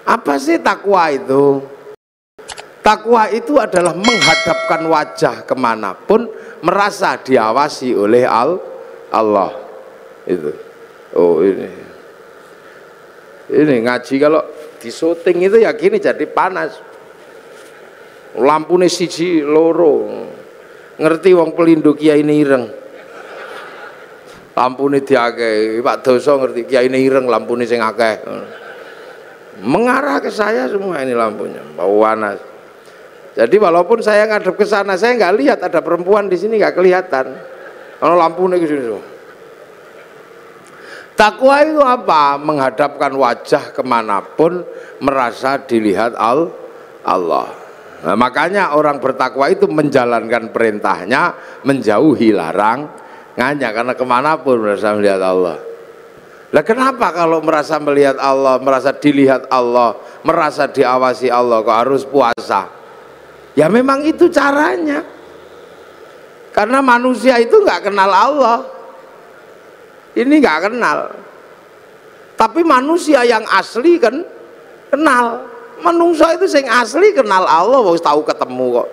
Apa sih takwa itu? Takwa itu adalah menghadapkan wajah kemanapun, merasa diawasi oleh Allah. Itu. Oh ini ngaji kalau di syuting itu ya gini, jadi panas. Lampune siji loro. Ngerti wong pelindung Kiai Ireng. Lampune diakeh, Pak Doso ngerti Kiai Ireng lampune sing akeh. Mengarah ke saya semua ini lampunya, bau panas. Jadi walaupun saya ngadep ke sana, saya nggak lihat ada perempuan di sini, nggak kelihatan. Kalau lampunya ke sini. Takwa itu apa? Menghadapkan wajah kemanapun, merasa dilihat Allah. Nah, makanya orang bertakwa itu menjalankan perintahnya, menjauhi larangannya, karena kemanapun merasa melihat Allah. Lah kenapa kalau merasa melihat Allah, merasa dilihat Allah, merasa diawasi Allah, kok harus puasa? Ya memang itu caranya. Karena manusia itu nggak kenal Allah. Ini nggak kenal. Tapi manusia yang asli kan kenal. Manusia itu yang asli kenal Allah, harus tahu ketemu kok.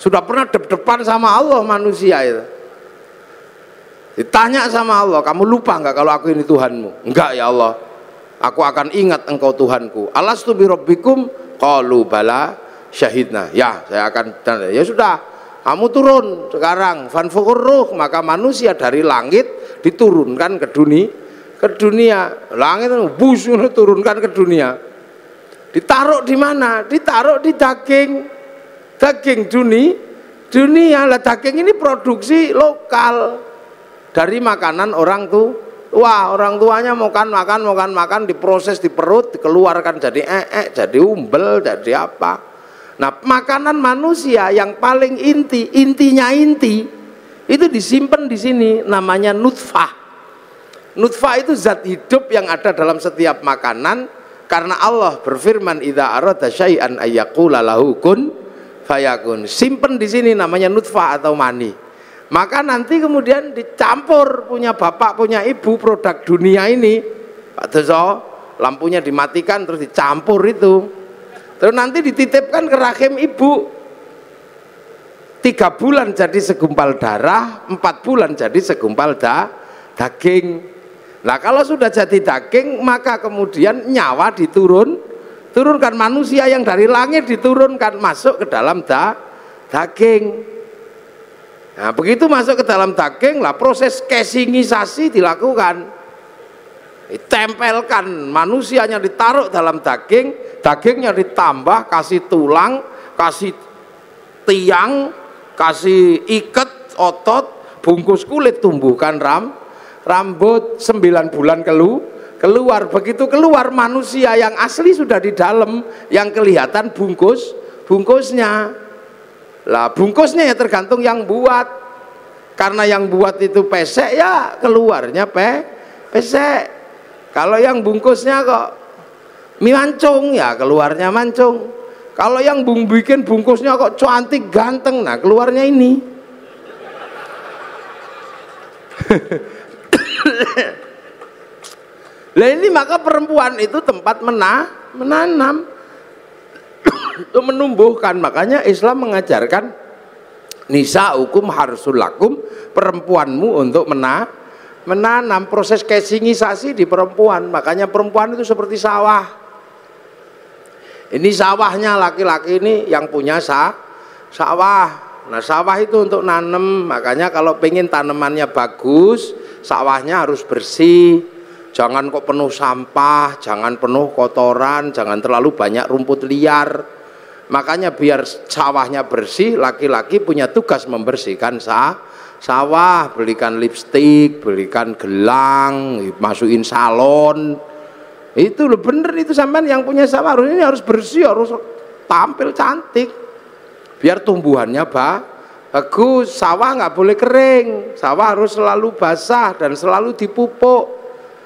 Sudah pernah dep-depan sama Allah manusia itu. Ditanya sama Allah, kamu lupa nggak kalau aku ini Tuhanmu? Enggak ya Allah, aku akan ingat engkau Tuhanku. Alastu bi rabbikum? Qalu bala syahidna. Ya, saya akan. Ya sudah, kamu turun sekarang. Fanfukur ruh, maka manusia dari langit diturunkan ke dunia. Langit bus turunkan ke dunia. Ditaruh di mana? Ditaruh di daging dunia. Lah daging ini produksi lokal dari makanan orang tua. Orang tuanya makan diproses di perut, dikeluarkan jadi jadi umbel, jadi apa. Nah, makanan manusia yang paling intinya itu disimpan di sini, namanya nutfah. Nutfah itu zat hidup yang ada dalam setiap makanan, karena Allah berfirman idza arada syai'an ayyaqula lahu kun fayakun. Simpen di sini namanya nutfah atau mani. Maka nanti kemudian dicampur, punya bapak punya ibu, produk dunia ini, Pak Doso, lampunya dimatikan terus dicampur itu. Terus nanti dititipkan ke rahim ibu. 3 bulan jadi segumpal darah, 4 bulan jadi segumpal daging. Nah kalau sudah jadi daging, maka kemudian nyawa turunkan, manusia yang dari langit diturunkan masuk ke dalam daging. Nah begitu masuk ke dalam daging, lah proses casingisasi dilakukan. Ditempelkan, manusianya ditaruh dalam daging, dagingnya ditambah, kasih tulang, kasih tiang, kasih ikat otot, bungkus kulit, tumbuhkan rambut. 9 bulan keluar. Begitu keluar, manusia yang asli sudah di dalam, yang kelihatan bungkusnya. Lah bungkusnya ya tergantung yang buat. Karena yang buat itu pesek, ya keluarnya pesek. Kalau yang bungkusnya kok mie mancung, ya keluarnya mancung. Kalau yang bikin bungkusnya kok cantik ganteng, nah keluarnya ini. Lah ini maka perempuan itu tempat menanam itu menumbuhkan. Makanya Islam mengajarkan nisaukum harsul lakum, perempuanmu untuk menanam. Proses casingisasi di perempuan. Makanya perempuan itu seperti sawah. Ini sawahnya laki-laki ini yang punya sawah. Nah sawah itu untuk nanam. Makanya kalau pengen tanamannya bagus, sawahnya harus bersih. Jangan kok penuh sampah, jangan penuh kotoran, jangan terlalu banyak rumput liar. Makanya biar sawahnya bersih, laki-laki punya tugas membersihkan sawah, belikan lipstik, belikan gelang, masukin salon. Itu loh bener, itu sampean yang punya sawah ini harus bersih, harus tampil cantik. Biar tumbuhannya bagus. Sawah nggak boleh kering, sawah harus selalu basah dan selalu dipupuk.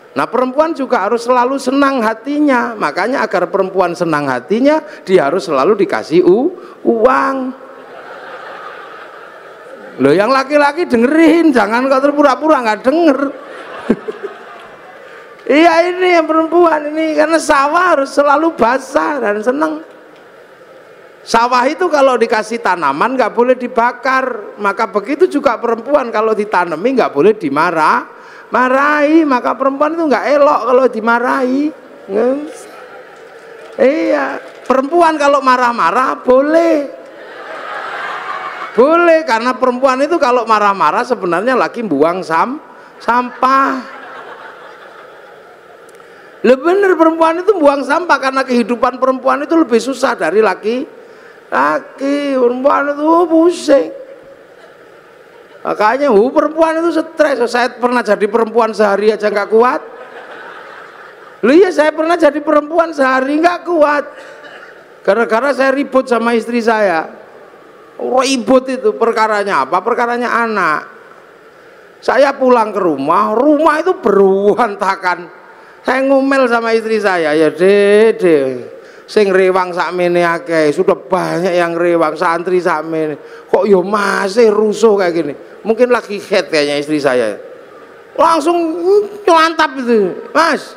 Nah perempuan juga harus selalu senang hatinya. Makanya agar perempuan senang hatinya, dia harus selalu dikasih uang. Loh yang laki-laki dengerin, jangan kau terpura-pura nggak denger. Iya, ini yang perempuan ini, karena sawah harus selalu basah dan senang. Sawah itu kalau dikasih tanaman nggak boleh dibakar, maka begitu juga perempuan kalau ditanami nggak boleh marahi, maka perempuan itu nggak elok kalau dimarahi. Iya, perempuan kalau marah-marah boleh, karena perempuan itu kalau marah-marah sebenarnya lagi buang sampah. Bener, perempuan itu buang sampah karena kehidupan perempuan itu lebih susah dari laki. Perempuan itu pusing. Makanya perempuan itu stres. Saya pernah jadi perempuan sehari aja nggak kuat. Iya, saya pernah jadi perempuan sehari nggak kuat. Gara-gara saya ribut sama istri saya. Ribut itu perkaranya apa? Perkaranya anak. Saya pulang ke rumah itu berantakan. Saya ngomel sama istri saya, ya dede, sing rewang sakmene akeh, sudah banyak yang rewang, santri sakmene, kok yo masih rusuh kayak gini. Mungkin lagi head kayaknya istri saya. Langsung nyelantap itu, Mas,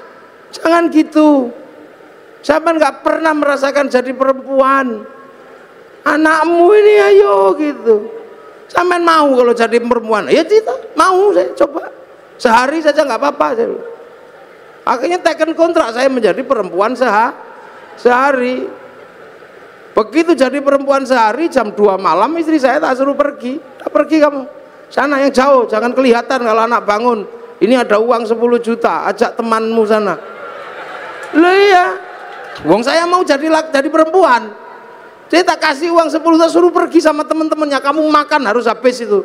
jangan gitu. Saya nggak pernah merasakan jadi perempuan. Anakmu ini ayo gitu. Sampean mau kalau jadi perempuan? Ya tidak, mau saya coba. Sehari saja nggak apa-apa. Akhirnya teken kontrak saya menjadi perempuan sehari. Begitu jadi perempuan sehari, jam 2 malam istri saya tak suruh pergi. Tak pergi kamu, sana yang jauh, jangan kelihatan kalau anak bangun. Ini ada uang 10 juta, ajak temanmu sana. Lah iya, wong saya mau jadi perempuan. Saya tak kasih uang 10 juta, suruh pergi sama teman-temannya. Kamu makan harus habis itu.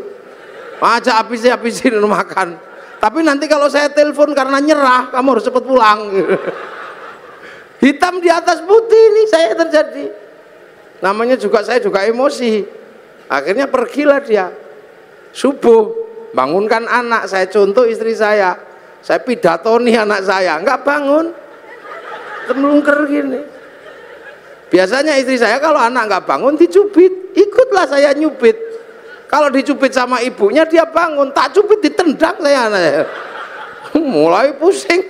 Ajak habisin makan. Tapi nanti kalau saya telepon karena nyerah, kamu harus cepat pulang. Hitam di atas putih ini saya terjadi. Namanya juga saya juga emosi. Akhirnya pergilah dia. Subuh, bangunkan anak, saya contoh istri saya pidatoni anak saya, nggak bangun, melungker gini. Biasanya istri saya kalau anak nggak bangun dicubit, ikutlah saya nyubit. Kalau dicubit sama ibunya dia bangun, tak cubit ditendang saya anaknya. Mulai pusing,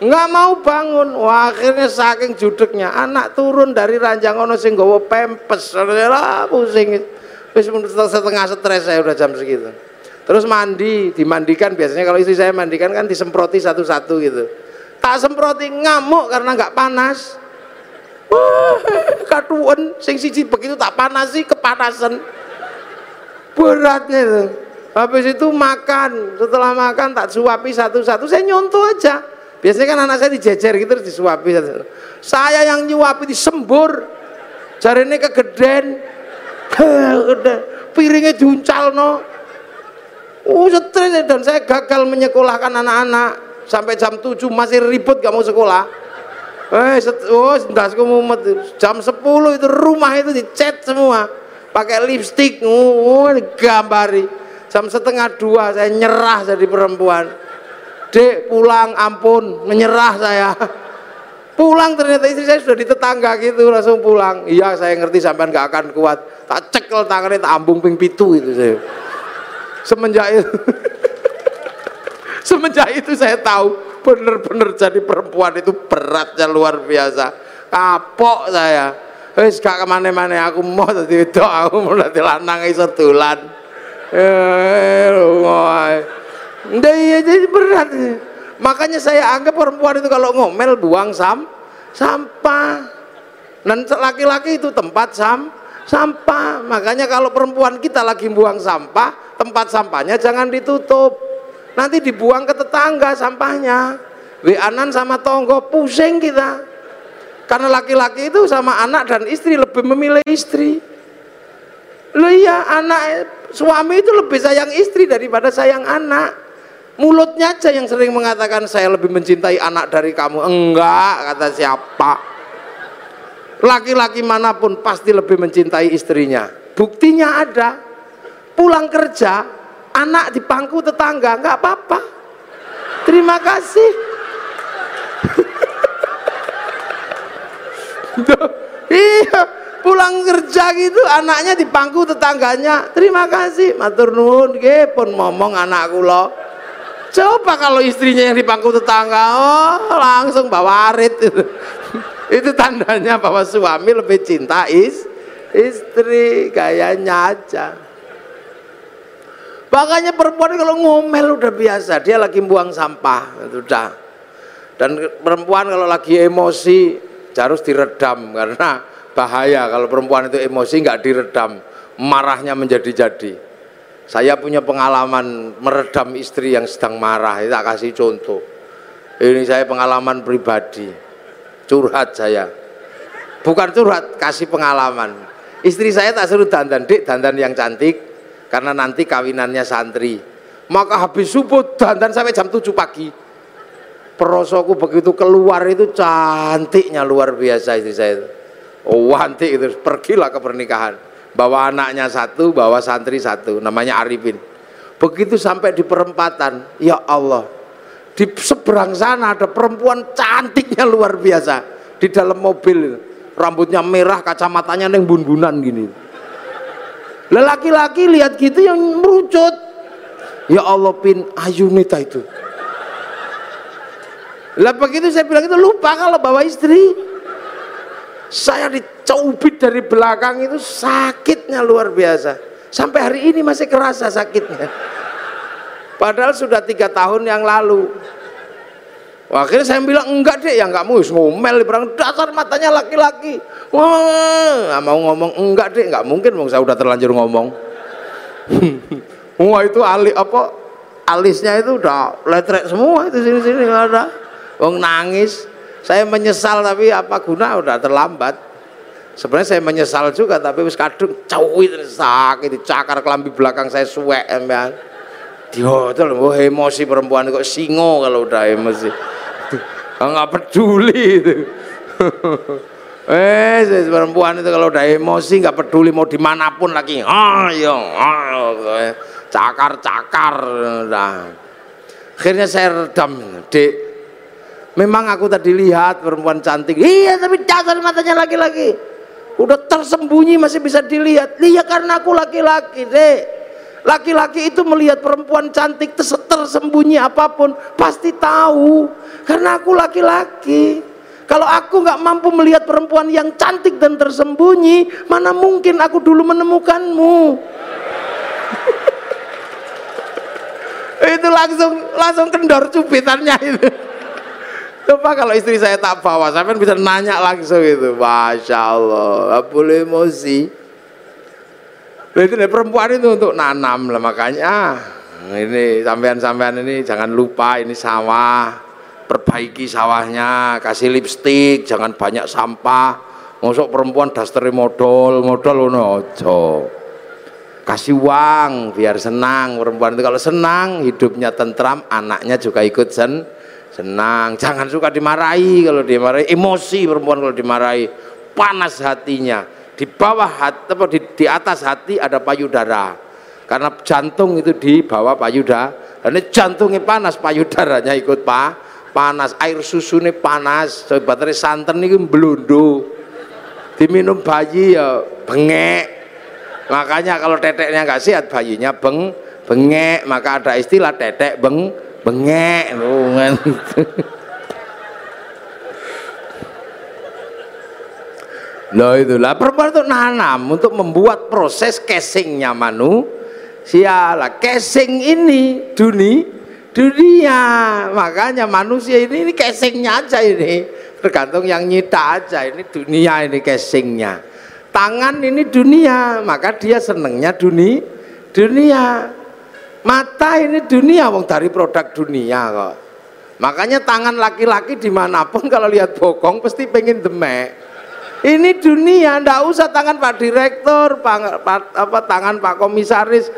nggak mau bangun. Wah, akhirnya saking judeknya anak turun dari ranjang ono sing nggawa pempes, pusing. Wis setengah stres saya udah jam segitu. Terus dimandikan, biasanya kalau istri saya mandikan kan disemproti satu-satu gitu. Tak semproti, ngamuk karena nggak panas. Wah, katuan sing siji begitu tak panasi kepanasan. Beratnya itu. Habis itu makan, setelah makan tak suapi satu-satu, saya nyontoh aja. Biasanya kan anak saya dijejer gitu terus disuapi satu-satu. Saya yang nyuapi disembur, jarine kegeden, piringnya diuncal no. Stres, dan saya gagal menyekolahkan anak-anak sampai jam 7 masih ribut gak mau sekolah. Ndasku mumet. Jam 10 itu rumah itu dicat semua. Pakai lipstik, gambari. Jam 1:30 saya nyerah jadi perempuan. Dek pulang, ampun, menyerah saya. Pulang ternyata istri saya sudah di tetangga gitu, langsung pulang. Iya saya ngerti sampean gak akan kuat. Tak cekel tangannya, tak ambung ping pitu itu saya. Semenjak itu saya tahu bener-bener jadi perempuan itu beratnya luar biasa. Kapok saya. Wis gak kemana-mana, aku mau dadi wedok, aku mau dadi lanang iso dolan. Iya jadi berat. Makanya saya anggap perempuan itu kalau ngomel buang sampah. Dan laki-laki itu tempat sampah. Makanya kalau perempuan kita lagi buang sampah, tempat sampahnya jangan ditutup. Nanti dibuang ke tetangga sampahnya. Weanan sama tonggo, pusing kita. Karena laki-laki itu sama anak dan istri lebih memilih istri. Loh iya, suami itu lebih sayang istri daripada sayang anak. Mulutnya aja yang sering mengatakan saya lebih mencintai anak dari kamu. Enggak, kata siapa? Laki-laki manapun pasti lebih mencintai istrinya. Buktinya ada. Pulang kerja, anak di pangku tetangga, enggak apa-apa. Terima kasih. Iya, pulang kerja gitu anaknya di pangku tetangganya, terima kasih, matur nuwun nggih pun ngomong anak kula Coba kalau istrinya yang di pangku tetangga, oh langsung bawa arit itu. Itu tandanya bahwa suami lebih cinta istri, gayanya aja. Makanya perempuan kalau ngomel udah biasa, dia lagi buang sampah, itu udah. Dan perempuan kalau lagi emosi harus diredam, karena bahaya kalau perempuan itu emosi nggak diredam, marahnya menjadi-jadi. Saya punya pengalaman meredam istri yang sedang marah, tak kasih contoh. Ini saya pengalaman pribadi, curhat saya. Bukan curhat, kasih pengalaman. Istri saya tak suruh dandan, Dik, dandan yang cantik, karena nanti kawinannya santri. Maka habis subuh dandan sampai jam 7 pagi. Perosoku begitu keluar itu cantiknya luar biasa istri saya itu. Oh cantik itu, pergilah ke pernikahan. Bawa anaknya satu, bawa santri satu, namanya Arifin. Begitu sampai di perempatan, ya Allah, di seberang sana ada perempuan cantiknya luar biasa di dalam mobil, rambutnya merah, kacamatanya neng bun-bunan gini. Lelaki-laki lihat gitu yang merucut, ya Allah Pin, ayu nita itu. Lah begitu saya bilang itu lupa kalau bawa istri. Saya dicubit dari belakang itu sakitnya luar biasa. Sampai hari ini masih kerasa sakitnya. Padahal sudah 3 tahun yang lalu. Wah, akhirnya saya bilang enggak deh, ya enggak mau ngomel berang dasar matanya laki-laki. Wah, mau ngomong enggak deh, enggak mungkin, saya udah terlanjur ngomong. Wah itu alisnya itu udah letrek semua itu sini-sini nggak ada. Wong nangis. Saya menyesal tapi apa guna, udah terlambat. Sebenarnya saya menyesal juga tapi wis kadung cuwit sakit dicakar kelambi belakang saya suwek emang. Dihotel emosi perempuan kok singo kalau udah emosi. Enggak peduli itu. Perempuan itu kalau udah emosi nggak peduli mau dimanapun lagi. Cakar-cakar udah. Akhirnya saya redam, Dek. Memang aku tadi lihat perempuan cantik, iya tapi dasar matanya laki-laki udah tersembunyi masih bisa dilihat. Iya karena aku laki-laki, Dek. Laki-laki itu melihat perempuan cantik tersembunyi apapun pasti tahu, karena aku laki-laki. Kalau aku nggak mampu melihat perempuan yang cantik dan tersembunyi, mana mungkin aku dulu menemukanmu. Itu langsung kendor cubitannya itu. Coba kalau istri saya tak bawa, saya kan bisa nanya langsung itu. Masya Allah, gak boleh emosi. Itu perempuan itu untuk nanam lah, makanya ini sampean-sampean ini jangan lupa ini sawah, perbaiki sawahnya, kasih lipstik, jangan banyak sampah. Masuk perempuan daster modal ojo. Kasih uang biar senang perempuan itu. Kalau senang hidupnya tentram, anaknya juga ikut senang. Jangan suka dimarahi. Kalau dimarahi emosi perempuan, kalau dimarahi panas hatinya. Di bawah hati atau di atas hati ada payudara, karena jantung itu di bawah payudara. Dan jantungnya panas, payudaranya ikut panas. Air susunya panas. Baterai santan ini belundu, diminum bayi ya bengek. Makanya kalau teteknya nggak sehat bayinya bengek. Maka ada istilah tetek bengek. Loh itulah perempuan itu nanam untuk membuat proses casingnya manusia lah. Casing ini dunia. Makanya manusia ini casingnya aja ini, tergantung yang nyita aja. Ini dunia, ini casingnya. Tangan ini dunia, maka dia senengnya dunia. Mata ini dunia, wong dari produk dunia kok. Makanya tangan laki-laki dimanapun kalau lihat bokong pasti pengen demek. Ini dunia, ndak usah tangan Pak Direktur, tangan Pak Komisaris,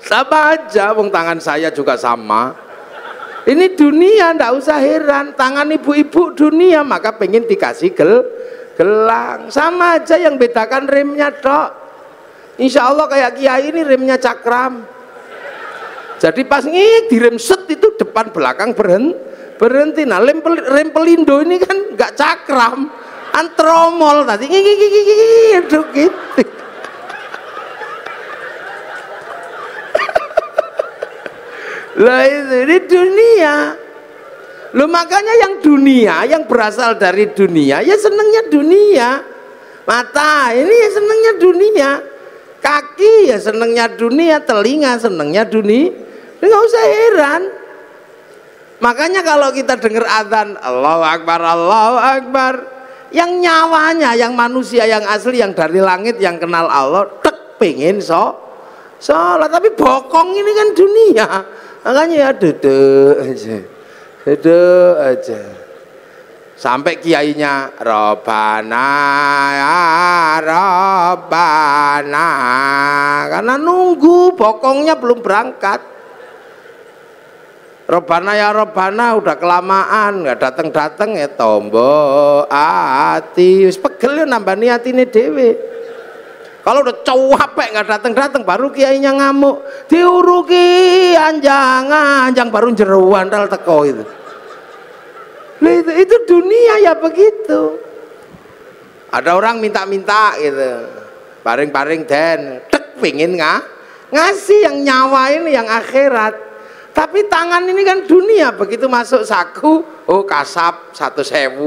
sama aja, wong tangan saya juga sama. Ini dunia, ndak usah heran. Tangan ibu-ibu dunia, maka pengen dikasih gelang. Sama aja, yang bedakan remnya dok. Insya Allah kayak kiai ini remnya cakram. Jadi pas direm set itu depan belakang berhenti. Nah rem pelindo ini kan nggak cakram. Antromol tadi gitu. Lah itu di dunia. Loh makanya yang dunia, yang berasal dari dunia, ya senengnya dunia. Mata ini ya senengnya dunia. Kaki ya senengnya dunia, telinga senengnya dunia. Nggak usah heran. Makanya kalau kita dengar adzan Allahu Akbar, Allahu Akbar, yang nyawanya, yang manusia, yang asli, yang dari langit, yang kenal Allah, tek pengen sholat, tapi bokong ini kan dunia. Makanya ya duduk aja sampai kiainya Robbana ya Robbana, karena nunggu bokongnya belum berangkat. Robbana ya Robbana udah kelamaan nggak dateng ya tombo ati wis pegel nambah niatine dhewe. Kalau udah capek nggak dateng baru kiainya ngamuk, diuruki anjang baru jeruan dal teko itu. Itu dunia ya begitu. Ada orang minta gitu, paring den, tek pingin ngasih yang nyawa ini, yang akhirat. Tapi tangan ini kan dunia, begitu masuk saku, oh kasap 1.000,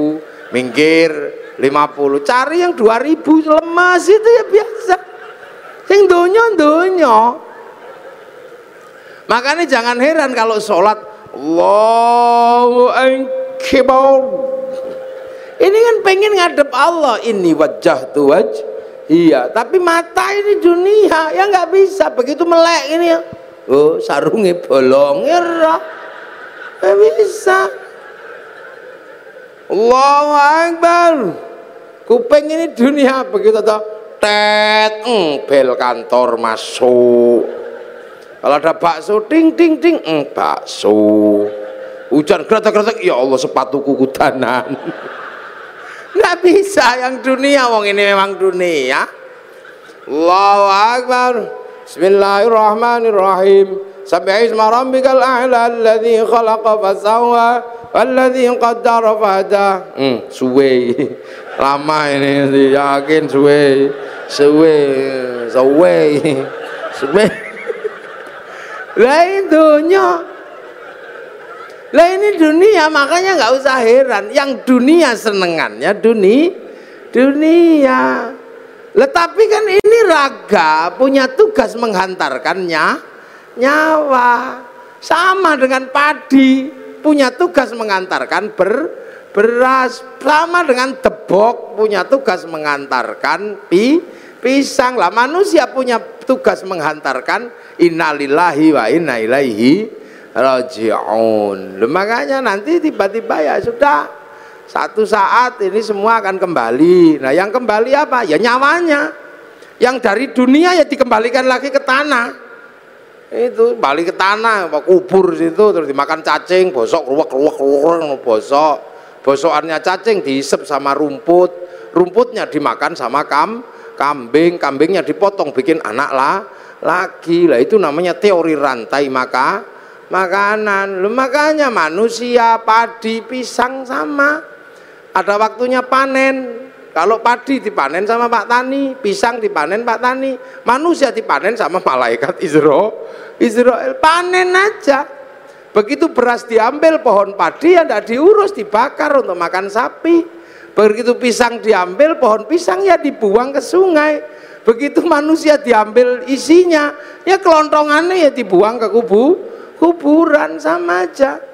minggir 50, cari yang 2.000, lemas itu ya biasa. Yang donya. Makanya jangan heran kalau sholat Allahu Akbar. Ini kan pengen ngadep Allah, ini wajah tuh iya. Tapi mata ini dunia, ya nggak bisa. Begitu melek ini ya. Oh sarungnya bolong ya, nggak bisa. Allahu Akbar. Kuping ini dunia, begitu toh tet bel kantor masuk. Kalau ada bakso ting bakso. Hujan kretek ya Allah sepatuku kudanan. Nggak bisa yang dunia, wong ini memang dunia. Allahu Akbar. Bismillahirrahmanirrahim. Sabbihisma rabbikal a'la alladzi khalaqa fasawwa walladzi qaddara fahada. Suwe. Lama ini yakin suwe. Lah ini dunia, makanya nggak usah heran. Yang dunia senengannya dunia. Tapi kan ini raga punya tugas menghantarkannya nyawa. Sama dengan padi punya tugas mengantarkan beras. Sama dengan debok punya tugas mengantarkan pisang. Lah manusia punya tugas menghantarkan innalillahi wa inna ilaihi raji'un. Makanya nanti tiba-tiba ya sudah, satu saat ini semua akan kembali. Nah yang kembali apa? Ya nyawanya. Yang dari dunia ya dikembalikan lagi ke tanah. Itu balik ke tanah, kubur situ, terus dimakan cacing, bosok, ruwak, bosok. Bosokannya cacing diisep sama rumput, rumputnya dimakan sama kambing, kambingnya dipotong bikin anak lagi. Lah itu namanya teori rantai makanan. Makanya manusia, padi, pisang sama. Ada waktunya panen. Kalau padi dipanen sama Pak Tani, pisang dipanen Pak Tani, manusia dipanen sama malaikat Israel. Panen aja. Begitu beras diambil, pohon padi ya tidak diurus, dibakar untuk makan sapi. Begitu pisang diambil, pohon pisang ya dibuang ke sungai. Begitu manusia diambil isinya, ya kelontongannya ya dibuang ke kuburan, sama aja.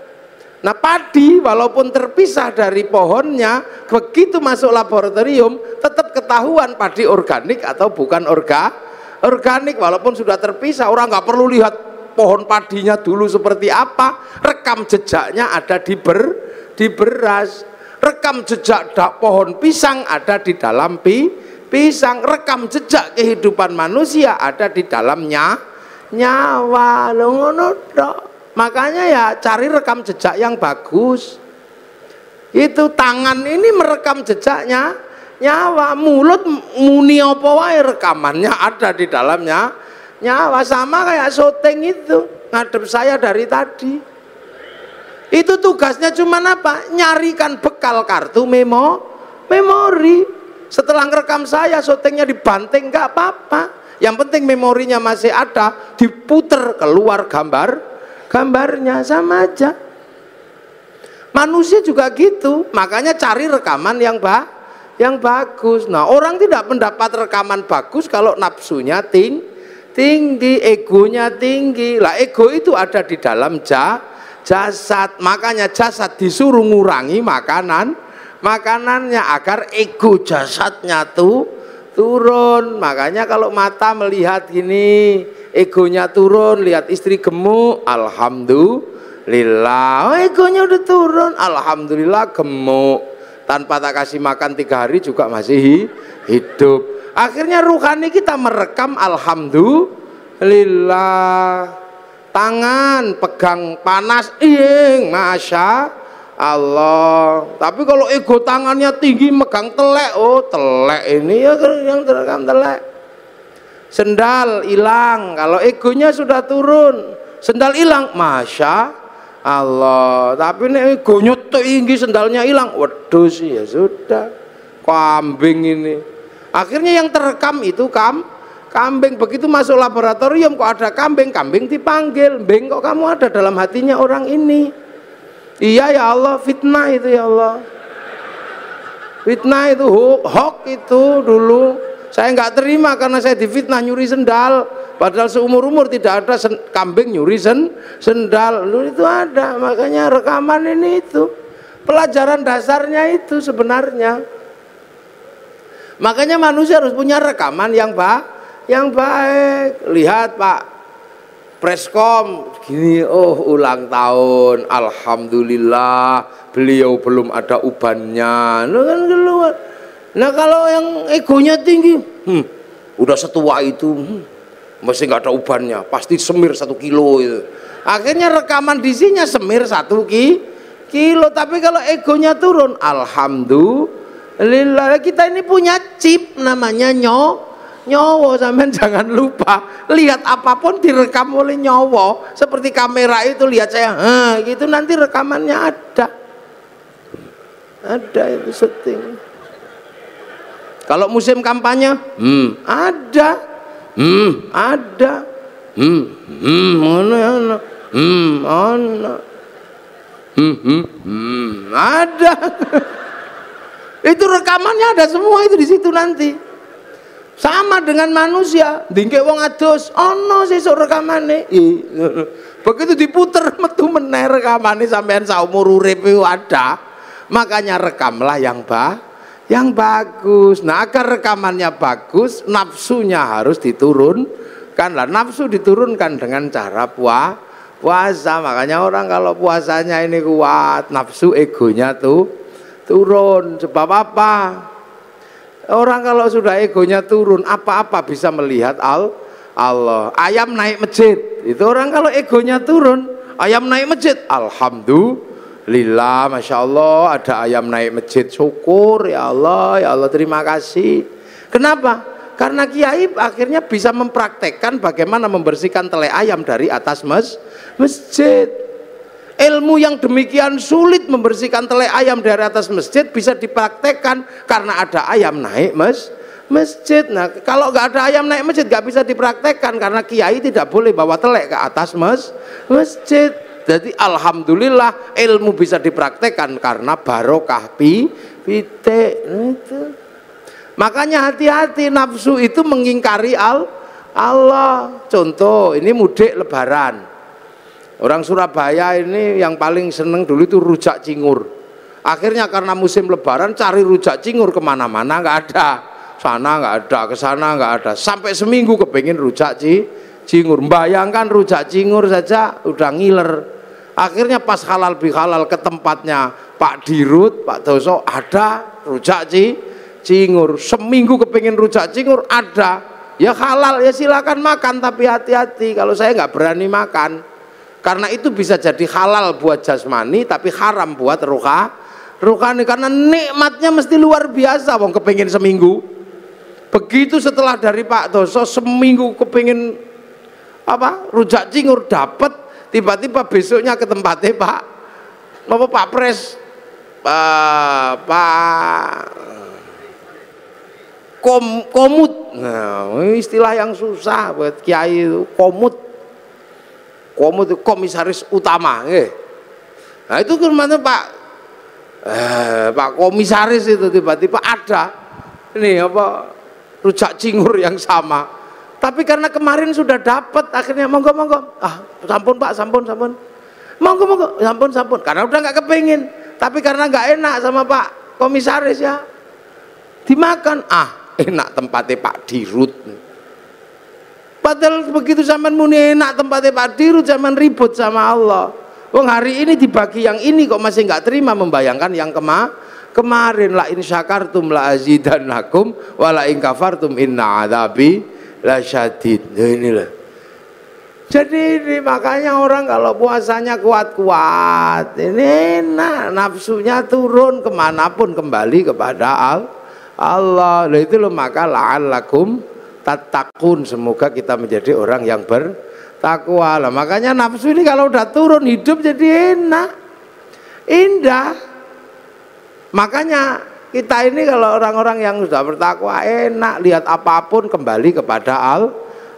Nah padi walaupun terpisah dari pohonnya, begitu masuk laboratorium tetap ketahuan padi organik atau bukan organik. Walaupun sudah terpisah, orang nggak perlu lihat pohon padinya dulu seperti apa, rekam jejaknya ada di beras, rekam jejak pohon pisang ada di dalam pisang, rekam jejak kehidupan manusia ada di dalamnya nyawa. Ngono tok. Makanya ya cari rekam jejak yang bagus. Itu tangan ini merekam jejaknya nyawa, mulut muni apa wae rekamannya ada di dalamnya nyawa. Sama kayak syuting itu, ngadep saya dari tadi. Itu tugasnya cuman apa? Nyarikan bekal kartu memori. Setelah ngerekam saya, syutingnya dibanting nggak apa-apa. Yang penting memorinya masih ada, diputer keluar gambarnya, sama aja. Manusia juga gitu, makanya cari rekaman yang bagus. Nah, orang tidak mendapat rekaman bagus kalau nafsunya tinggi, egonya tinggi. Lah ego itu ada di dalam jasad, makanya jasad disuruh ngurangi makanannya agar ego jasadnya turun. Makanya kalau mata melihat gini, egonya turun, lihat istri gemuk, alhamdulillah, egonya udah turun, alhamdulillah gemuk, tanpa tak kasih makan 3 hari juga masih hidup. Akhirnya ruhani kita merekam, alhamdulillah. Tangan pegang panas, masya Allah. Tapi kalau ego tangannya tinggi megang telek, oh telek ini ya yang terekam telek. Sendal hilang, kalau egonya sudah turun, sendal hilang, masya Allah. Tapi ini egonya tinggi, sendalnya hilang, waduh sih ya sudah, kambing ini. Akhirnya yang terekam itu kambing. Begitu masuk laboratorium kok ada kambing dipanggil, "Beng, kok kamu ada dalam hatinya orang ini?" "Iya ya Allah, fitnah itu ya Allah." Fitnah itu, hoax itu dulu. Saya nggak terima karena saya difitnah nyuri sendal. Padahal seumur-umur tidak ada kambing nyuri sendal. Lu itu ada, makanya rekaman ini itu. Pelajaran dasarnya itu sebenarnya. Makanya manusia harus punya rekaman yang baik. Lihat Pak Preskom gini, oh ulang tahun, alhamdulillah beliau belum ada ubannya. Nah, kan keluar. Nah kalau yang egonya tinggi, udah setua itu, masih nggak ada ubannya, pasti semir 1 kilo itu. Akhirnya rekaman disinya semir 1 kilo. Tapi kalau egonya turun, alhamdulillah. Kita ini punya chip namanya nyawa, sampean jangan lupa. Lihat apapun direkam oleh nyawa. Seperti kamera itu, lihat saya, gitu nanti rekamannya ada itu setting. Kalau musim kampanye, ada, ada. Itu rekamannya ada semua itu di situ nanti. Sama dengan manusia, dingke wong adus, ono sesuk rekamane. Begitu diputer metu meneh rekamane sampean saumur urip ada. Makanya rekamlah yang bagus. Nah, agar rekamannya bagus, nafsunya harus diturunkan. Lah nafsu diturunkan dengan cara puasa. Makanya orang kalau puasanya ini kuat, nafsu egonya turun. Sebab apa? Orang kalau sudah egonya turun, apa-apa bisa melihat Allah. Ayam naik masjid, itu orang kalau egonya turun, ayam naik masjid, alhamdulillah, masya Allah ada ayam naik masjid, syukur ya Allah terima kasih. Kenapa? Karena kiai akhirnya bisa mempraktekkan bagaimana membersihkan tele ayam dari atas masjid. Ilmu yang demikian sulit membersihkan tele ayam dari atas masjid bisa dipraktekkan karena ada ayam naik masjid. Nah, kalau nggak ada ayam naik masjid nggak bisa dipraktekkan karena kiai tidak boleh bawa telek ke atas masjid. Jadi alhamdulillah ilmu bisa dipraktekkan karena barokah pite. Makanya hati-hati, nafsu itu mengingkari Allah. Contoh, ini mudik lebaran. Orang Surabaya ini yang paling seneng dulu itu rujak cingur. Akhirnya karena musim lebaran cari rujak cingur kemana-mana nggak ada. Sana nggak ada, ke sana nggak ada. Sampai seminggu kepengen rujak cingur. Bayangkan rujak cingur saja udah ngiler. Akhirnya pas halal bihalal ke tempatnya Pak Dirut, Pak Doso, ada rujak cingur. Seminggu kepengen rujak cingur ada. Ya halal, ya silakan makan tapi hati-hati. Kalau saya nggak berani makan. Karena itu bisa jadi halal buat jasmani tapi haram buat rohani karena nikmatnya mesti luar biasa. Wong kepingin seminggu. Begitu setelah dari Pak Doso seminggu kepingin rujak cingur dapat, tiba-tiba besoknya ke tempatnya Pak Pres, Pak komut. Nah, istilah yang susah buat kiai itu komut. Komo itu komisaris utama, nah itu kemana Pak komisaris itu tiba-tiba ada ini apa rujak cingur yang sama, tapi karena kemarin sudah dapat akhirnya monggo sampun Pak, sampun monggo sampun karena udah nggak kepengin, tapi karena nggak enak sama Pak komisaris ya dimakan, enak tempatnya Pak Dirut. Padahal begitu zaman muni enak tempatnya Pak Dirut, zaman ribut sama Allah. Wong hari ini dibagi yang ini kok masih nggak terima, membayangkan yang kemarin. La in syakartum la azidannakum wa la in kafartum inna adzabi lasyadid. Nah inilah. Jadi ini makanya orang kalau puasanya kuat-kuat, ini enak, nafsunya turun kemanapun kembali kepada Allah. Lah itu loh, maka la'allakum tattaqun, semoga kita menjadi orang yang bertakwa. Lah makanya nafsu ini kalau udah turun, hidup jadi enak, indah. Makanya kita ini kalau orang-orang yang sudah bertakwa enak, lihat apapun kembali kepada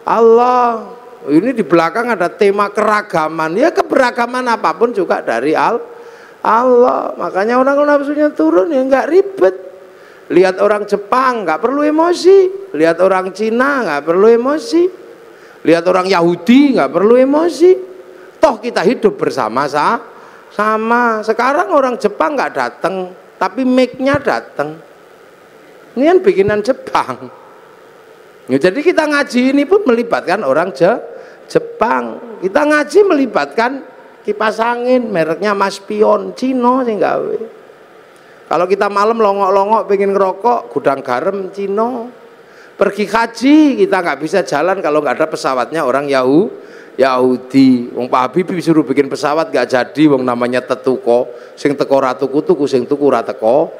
Allah. Ini di belakang ada tema keragaman, ya keberagaman apapun juga dari Allah. Makanya orang nafsunya turun ya nggak ribet. Lihat orang Jepang nggak perlu emosi, lihat orang Cina nggak perlu emosi, lihat orang Yahudi nggak perlu emosi. Toh kita hidup bersama-sama. Sekarang orang Jepang nggak datang, tapi mic-nya datang. Ini kan bikinan Jepang. Ya, jadi kita ngaji ini pun melibatkan orang Jepang. Kita ngaji melibatkan kipas angin mereknya Mas Pion, Cino sih gawe. Kalau kita malam longok-longok pengen ngerokok, gudang garam Cino. Pergi haji kita nggak bisa jalan kalau nggak ada pesawatnya orang Yahudi. Wong Pak Habib disuruh bikin pesawat nggak jadi, wong namanya tetuko, sing teko tuku sing tuku ra teko.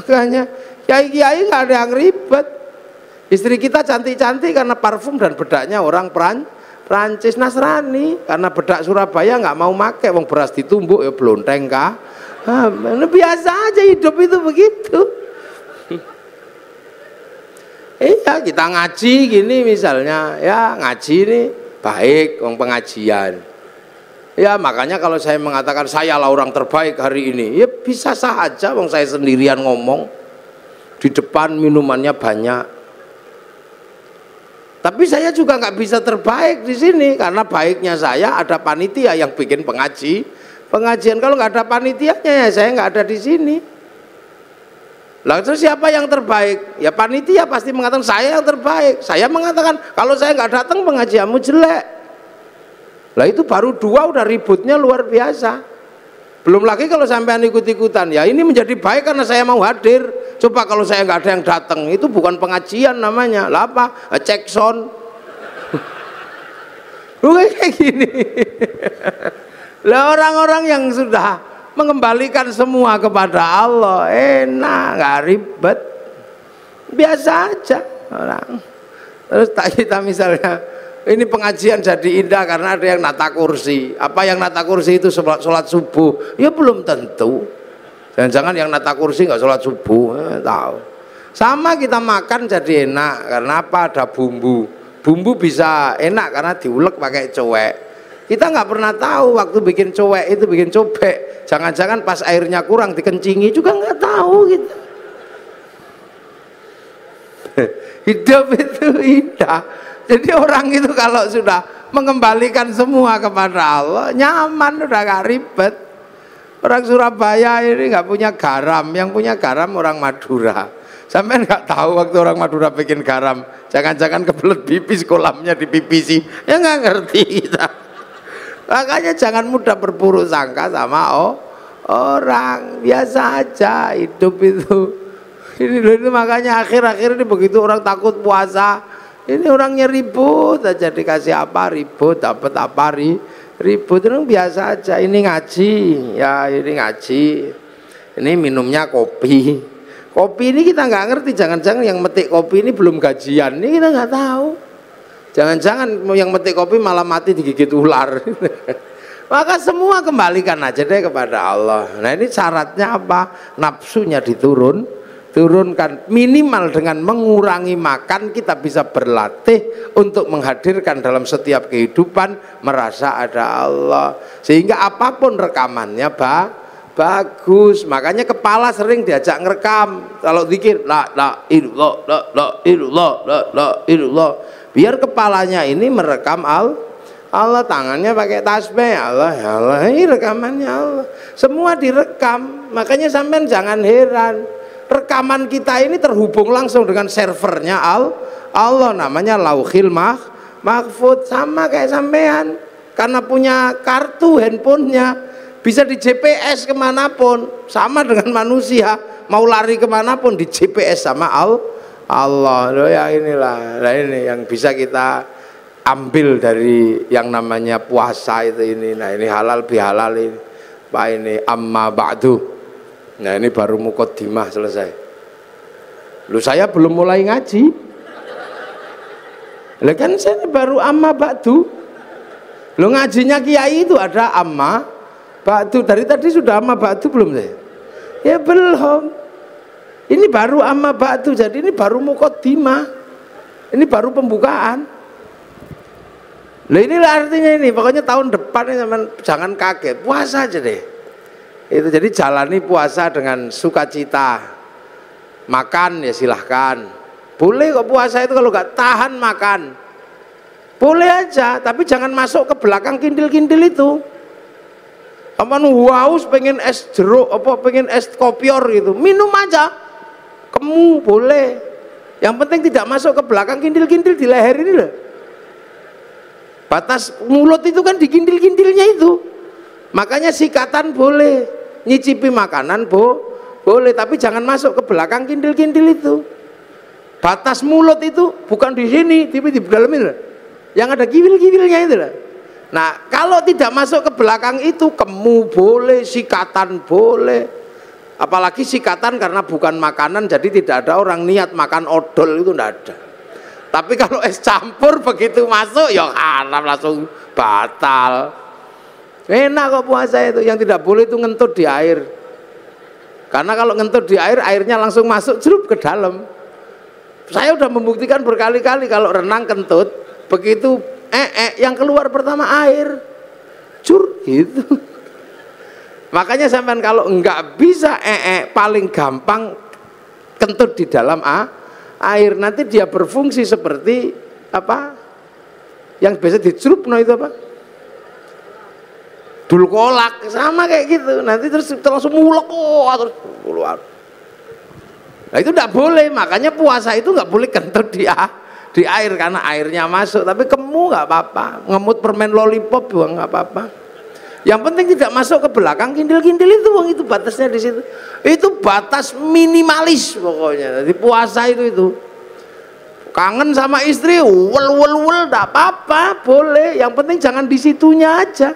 Makanya kiai-kiai nggak ada yang ribet. Istri kita cantik-cantik karena parfum dan bedaknya orang Prancis. Nasrani karena bedak Surabaya nggak mau make, wong beras ditumbuk ya blonteng kah. Biasa aja hidup itu begitu. Iya, kita ngaji gini misalnya, ya ngaji ini baik, wong pengajian. Ya makanya kalau saya mengatakan saya lah orang terbaik hari ini, ya bisa saja, wong saya sendirian ngomong di depan minumannya banyak. Tapi saya juga nggak bisa terbaik di sini karena baiknya saya ada panitia yang bikin pengajian. Kalau nggak ada panitianya ya saya nggak ada di sini. Lalu terus siapa yang terbaik? Ya panitia pasti mengatakan saya yang terbaik. Saya mengatakan kalau saya nggak datang pengajianmu jelek. Lah itu baru dua udah ributnya luar biasa. Belum lagi kalau sampean ikut-ikutan. Ya ini menjadi baik karena saya mau hadir. Coba kalau saya nggak ada yang datang, itu bukan pengajian namanya. Lah apa? Cek sound. Kayak gini. Lah orang-orang yang sudah mengembalikan semua kepada Allah enak, nggak ribet, biasa aja orang. Terus kita misalnya ini pengajian jadi indah karena ada yang nata kursi. Apa yang nata kursi itu sholat subuh? Ya belum tentu. Jangan-jangan yang nata kursi nggak sholat subuh, tahu. Sama kita makan jadi enak karena apa? Ada bumbu. Bumbu bisa enak karena diulek pakai cowek. Kita nggak pernah tahu waktu bikin cowek itu bikin cobek. Jangan-jangan pas airnya kurang dikencingi juga nggak tahu gitu. Hidup itu indah. Jadi orang itu kalau sudah mengembalikan semua kepada Allah nyaman, udah gak ribet. Orang Surabaya ini nggak punya garam, yang punya garam orang Madura. Sampai nggak tahu waktu orang Madura bikin garam, jangan-jangan kebelet pipis kolamnya dipipisi, ya nggak ngerti kita. Makanya jangan mudah berburuk sangka sama orang, biasa aja hidup itu. Ini makanya akhir-akhir ini begitu orang takut puasa, ini orangnya ribut aja, dikasih apa ribut, dapat apa ribut, itu biasa aja. Ini ngaji, ya ini ngaji, ini minumnya kopi. Kopi ini kita nggak ngerti, jangan-jangan yang metik kopi ini belum gajian, ini kita nggak tahu. Jangan-jangan yang metik kopi malah mati digigit ular. Maka semua kembalikan aja deh kepada Allah. Nah ini syaratnya apa? Nafsunya turunkan. Minimal dengan mengurangi makan kita bisa berlatih untuk menghadirkan dalam setiap kehidupan merasa ada Allah, sehingga apapun rekamannya bagus. Makanya kepala sering diajak ngerekam kalau zikir la ilallah, la ilallah, la ilallah, biar kepalanya ini merekam Allah, tangannya pakai tasbih Allah, ya Allah, ini rekamannya Allah, semua direkam. Makanya sampean jangan heran, rekaman kita ini terhubung langsung dengan servernya Allah, namanya Lauhil Mahfud. Sama kayak sampean, karena punya kartu handphonenya, bisa di GPS kemanapun. Sama dengan manusia, mau lari kemanapun di GPS sama Allah. Loh ya inilah, nah ini yang bisa kita ambil dari yang namanya puasa itu ini. Nah ini halal bihalal ini Pak, ini amma ba'du. Nah ini baru muqaddimah selesai. Lu saya belum mulai ngaji. Lah kan saya baru amma ba'du. Lu ngajinya kiai itu ada amma ba'du. Dari tadi sudah amma ba'du belum saya? Ya belum. Ini baru amma ba'du. Jadi ini baru muqaddimah. Ini baru pembukaan. Lah inilah artinya ini. Pokoknya tahun depan ini jangan kaget, puasa aja deh. Itu jadi jalani puasa dengan sukacita. Makan ya silahkan. Boleh kok puasa itu kalau nggak tahan makan. Boleh aja, tapi jangan masuk ke belakang kindil-kindil itu. Aman haus pengen es jeruk apa pengen es kopior gitu, minum aja. Kamu boleh. Yang penting tidak masuk ke belakang kindil-kindil di leher ini loh. Batas mulut itu kan di kindil-kindilnya itu. Makanya sikatan boleh, nyicipi makanan boleh, tapi jangan masuk ke belakang kindil-kindil itu. Batas mulut itu bukan di sini, tapi di dalam itu. Yang ada kiwil-kiwilnya itu lah. Nah, kalau tidak masuk ke belakang itu, kemu boleh, sikatan boleh. Apalagi sikatan karena bukan makanan, jadi tidak ada orang niat makan odol, itu tidak ada. Tapi kalau es campur begitu masuk ya haram, langsung batal. Enak kok puasa itu. Yang tidak boleh itu ngentut di air. Karena kalau ngentut di air, airnya langsung masuk celup ke dalam. Saya udah membuktikan berkali-kali kalau renang kentut, begitu yang keluar pertama air. Cur gitu. Makanya sampean kalau enggak bisa paling gampang kentut di dalam air, nanti dia berfungsi seperti apa yang biasa dicelup itu apa, dul kolak, sama kayak gitu. Nanti terus langsung mulek terus keluar. Nah itu tidak boleh. Makanya puasa itu nggak boleh kentut di air karena airnya masuk. Tapi kamu nggak apa-apa, ngemut permen lollipop juga nggak apa-apa. Yang penting tidak masuk ke belakang kindil-kindil itu, bang, itu batasnya di situ. Itu batas minimalis pokoknya. Jadi puasa itu. Kangen sama istri, wel, tidak apa-apa, boleh. Yang penting jangan di situnya aja.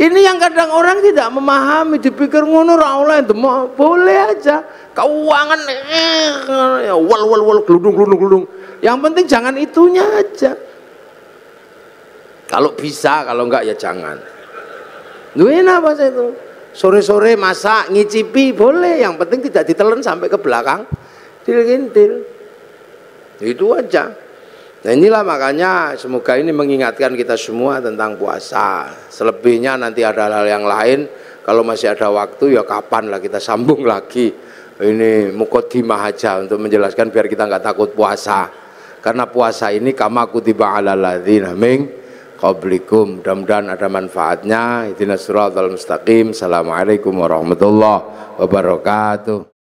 Ini yang kadang orang tidak memahami, dipikir ngono ra oleh demok, boleh aja. Keuangan ya wel, gludung. Yang penting jangan itunya aja. Kalau bisa, kalau enggak ya jangan. Duit apa sih itu? Sore-sore masak, ngicipi boleh, yang penting tidak ditelan sampai ke belakang. Til-kintil. Itu aja. Nah inilah makanya semoga ini mengingatkan kita semua tentang puasa. Selebihnya nanti ada hal yang lain. Kalau masih ada waktu ya kapan lah kita sambung lagi. Ini muqaddimah aja untuk menjelaskan biar kita nggak takut puasa. Karena puasa ini kama kutiba alal ladzina min qablikum. Mudah-mudahan ada manfaatnya. Ihdinas siratal mustaqim. Assalamualaikum warahmatullahi wabarakatuh.